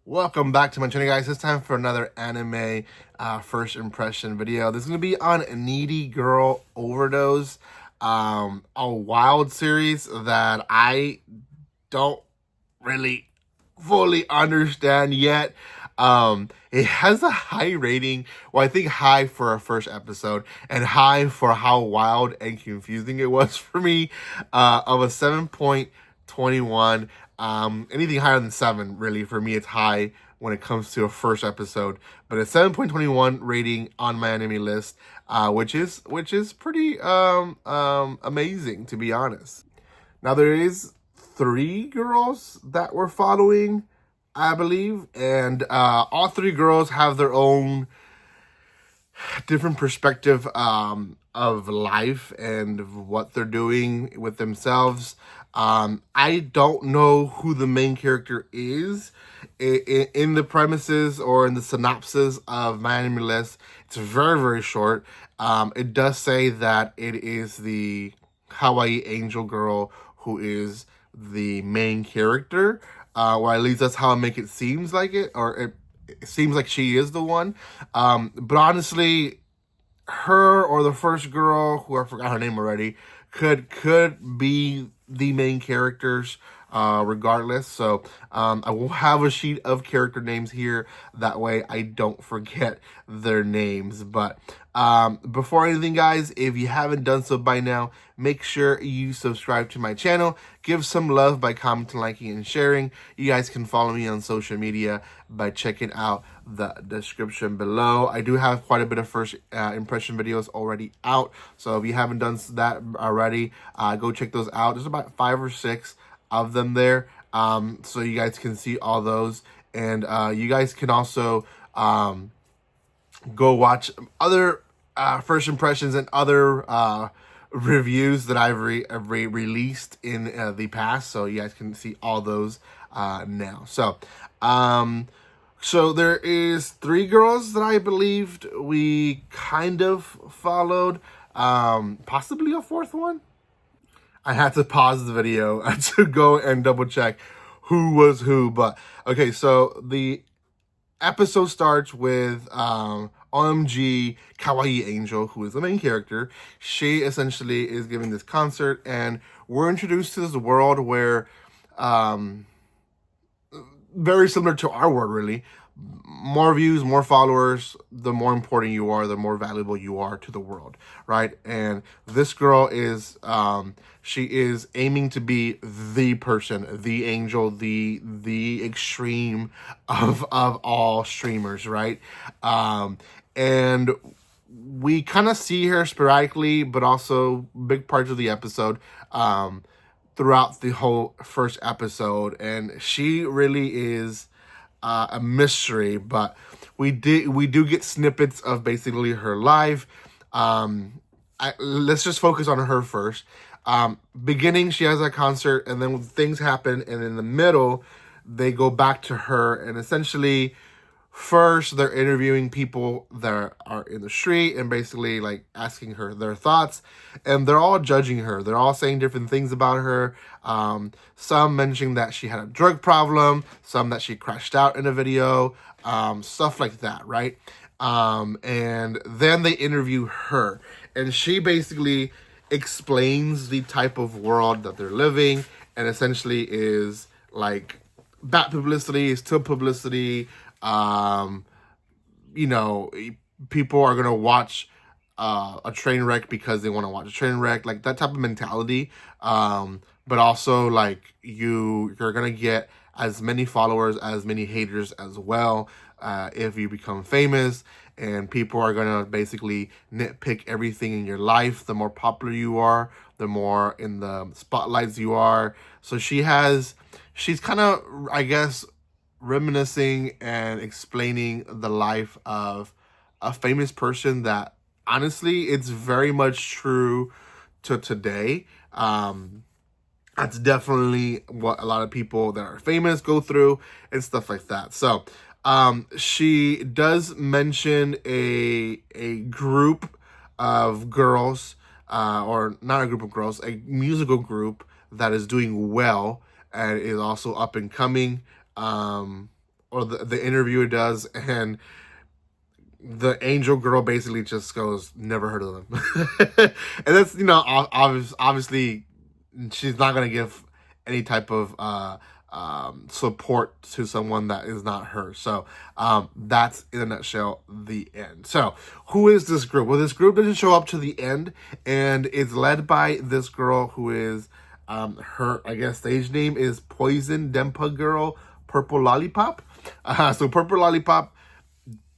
Welcome back to my channel, guys. It's time for another anime first impression video. This is going to be on Needy Girl Overdose, a wild series that I don't really fully understand yet. It has a high rating, well, I think high for a first episode and high for how wild and confusing it was for me, of a 7.21. Anything higher than 7, really, for me, it's high when it comes to a first episode. But a 7.21 rating on my anime list, which is pretty amazing, to be honest. Now, there is 3 girls that we're following, I believe, and all 3 girls have their own different perspective of life and what they're doing with themselves. I don't know who the main character is in the premises or in the synopsis of my anime list. It's very, very short. It does say that it is the Kawaii Angel girl who is the main character, or at least that's how I make it seems like it, or it seems like she is the one. But honestly, her or the first girl, who I forgot her name already, could be the main characters, regardless. So I will have a sheet of character names here, that way I don't forget their names. But before anything, guys, if you haven't done so by now, make sure you subscribe to my channel. Give some love by commenting, liking, and sharing. You guys can follow me on social media by checking out the description below. I do have quite a bit of first impression videos already out, so if you haven't done that already, go check those out. There's about 5 or 6 of them there, so you guys can see all those. And you guys can also go watch other first impressions and other reviews that I've released in the past, so you guys can see all those now. So there is 3 girls that I believed we kind of followed, possibly a 4th one. I had to pause the video to go and double check who was who. But okay, so the episode starts with OMG Kawaii Angel, who is the main character. She essentially is giving this concert, and we're introduced to this world where very similar to our world, really. More views, more followers, the more important you are, the more valuable you are to the world, right? And this girl is, she is aiming to be the person, the angel, the extreme of all streamers, right? And we kind of see her sporadically, but also big parts of the episode, throughout the whole first episode, and she really is a mystery. But we do get snippets of basically her life. Let's just focus on her first. Beginning, she has a concert, and then things happen, and in the middle, they go back to her, and essentially, first, they're interviewing people that are in the street and basically like asking her their thoughts, and they're all judging her. They're all saying different things about her. Some mentioning that she had a drug problem, some that she crashed out in a video, stuff like that, right? And then they interview her, and she basically explains the type of world that they're living, and essentially is like bad publicity is still publicity. You know, people are gonna watch a train wreck because they want to watch a train wreck, like that type of mentality. But also, like, you're gonna get as many followers, as many haters as well, if you become famous, and people are gonna basically nitpick everything in your life. The more popular you are, the more in the spotlights you are. So she's kind of, I guess, reminiscing and explaining the life of a famous person that, honestly, it's very much true to today. That's definitely what a lot of people that are famous go through and stuff like that. So she does mention a group of girls, or not a group of girls, a musical group that is doing well and is also up and coming. or the interviewer does, and the angel girl basically just goes, never heard of them. And that's, obviously she's not going to give any type of support to someone that is not her. So that's, in a nutshell, the end. So who is this group? Well, this group doesn't show up to the end, and it's led by this girl who is, her, I guess, stage name is Poison Dempa Girl Purple Lollipop. So Purple Lollipop,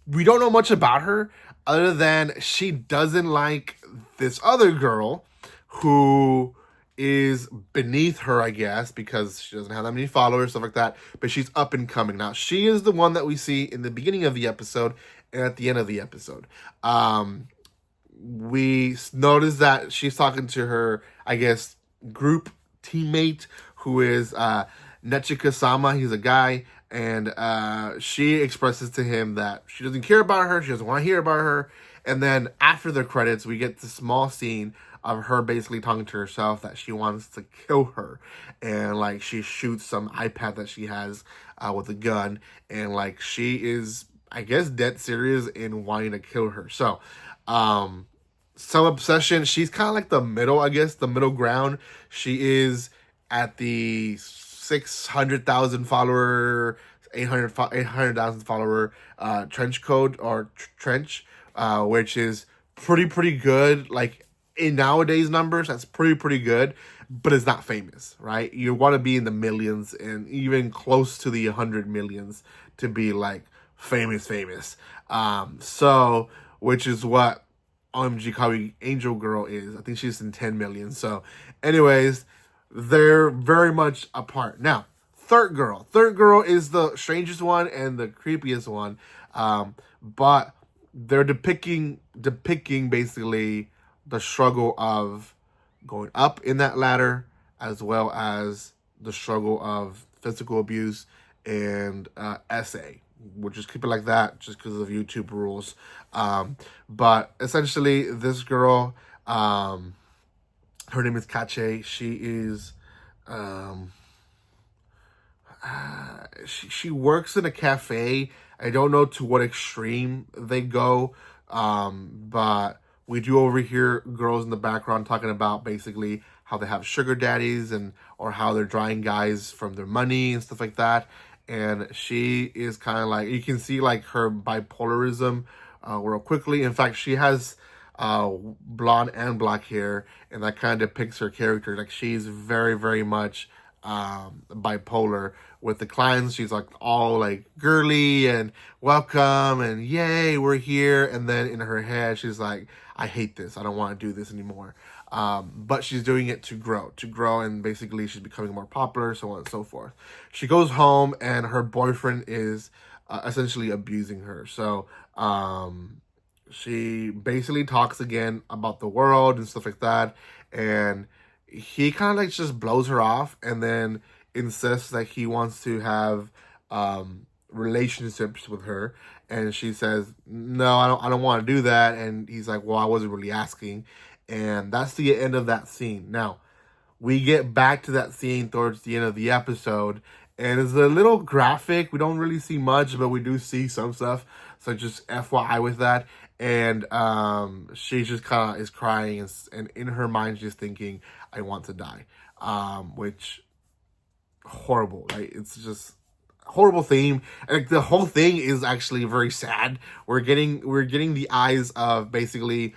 we don't know much about her other than she doesn't like this other girl who is beneath her, I guess, because she doesn't have that many followers, stuff like that. But she's up and coming. Now, she is the one that we see in the beginning of the episode and at the end of the episode. We notice that she's talking to her, I guess, group teammate, who is Nechika-sama. He's a guy. And she expresses to him that she doesn't care about her. She doesn't want to hear about her. And then after the credits, we get this small scene of her basically talking to herself that she wants to kill her. And, like, she shoots some iPad that she has with a gun. And, like, she is, I guess, dead serious in wanting to kill her. So, some obsession. She's kind of like the middle, I guess, the middle ground. She is at the 600,000 follower, 800,000 follower trench code or trench, which is pretty good. Like, in nowadays numbers, that's pretty good, but it's not famous, right? You want to be in the millions and even close to the 100 millions to be like famous. So, which is what OMG Kawi Angel Girl is. I think she's in 10 million. So, anyways, they're very much apart. Now, Third Girl. Third Girl is the strangest one and the creepiest one. But they're depicting basically the struggle of going up in that ladder, as well as the struggle of physical abuse and essay. We'll just keep it like that just because of YouTube rules. But essentially, this girl, her name is Kache. She is, she works in a cafe. I don't know to what extreme they go, but we do overhear girls in the background talking about basically how they have sugar daddies or how they're drying guys from their money and stuff like that. And she is kind of like, you can see like her bipolarism real quickly. In fact, she has blonde and black hair, and that kind of depicts her character. Like, she's very much bipolar. With the clients, she's like all like girly and welcome and yay, we're here. And then in her head, she's like, I hate this. I don't want to do this anymore. But she's doing it to grow, and basically she's becoming more popular, so on and so forth. She goes home, and her boyfriend is essentially abusing her. So she basically talks again about the world and stuff like that, and he kind of like just blows her off, and then insists that he wants to have relationships with her. And she says, no, I don't want to do that. And he's like, well, I wasn't really asking. And that's the end of that scene. Now, we get back to that scene towards the end of the episode, and it's a little graphic. We don't really see much, but we do see some stuff. So just FYI with that. And she just kind of is crying, and in her mind, she's thinking, I want to die. Which, horrible. Right? It's just horrible theme. And like, the whole thing is actually very sad. We're getting the eyes of basically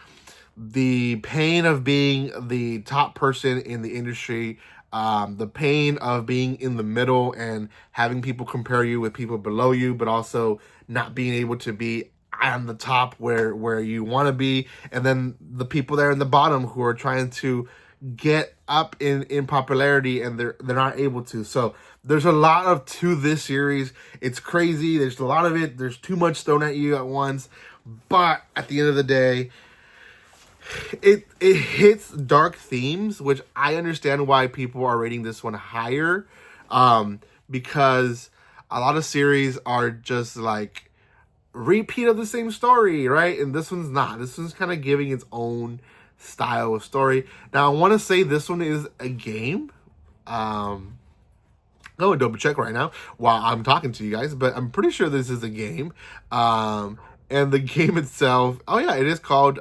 the pain of being the top person in the industry, the pain of being in the middle and having people compare you with people below you, but also not being able to be on the top where you want to be, and then the people there in the bottom who are trying to get up in popularity, and they're not able to. So there's a lot to this series. It's crazy. There's a lot of it. There's too much thrown at you at once. But at the end of the day, it hits dark themes, which I understand why people are rating this one higher. Because a lot of series are just like repeat of the same story, right? And this one's not. This one's kind of giving its own style of story. Now, I want to say this one is a game. go and double check right now while I'm talking to you guys, but I'm pretty sure this is a game. And the game itself, oh yeah, it is called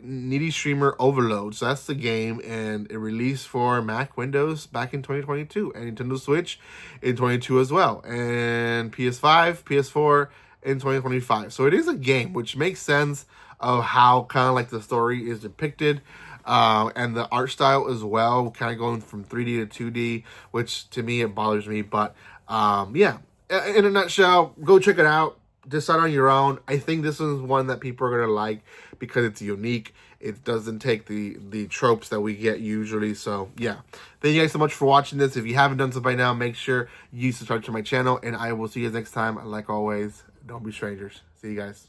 Needy Streamer Overload. So that's the game, and it released for Mac, Windows back in 2022, and Nintendo Switch in 22 as well, and PS5, PS4 in 2025. So it is a game, which makes sense of how kind of like the story is depicted. And the art style as well, kind of going from 3D to 2D, which to me, it bothers me. But yeah, in a nutshell, go check it out. Decide on your own. I think this is one that people are going to like because it's unique. It doesn't take the tropes that we get usually. So yeah, thank you guys so much for watching this. If you haven't done so by now, make sure you subscribe to my channel, and I will see you guys next time. Like always, don't be strangers. See you guys.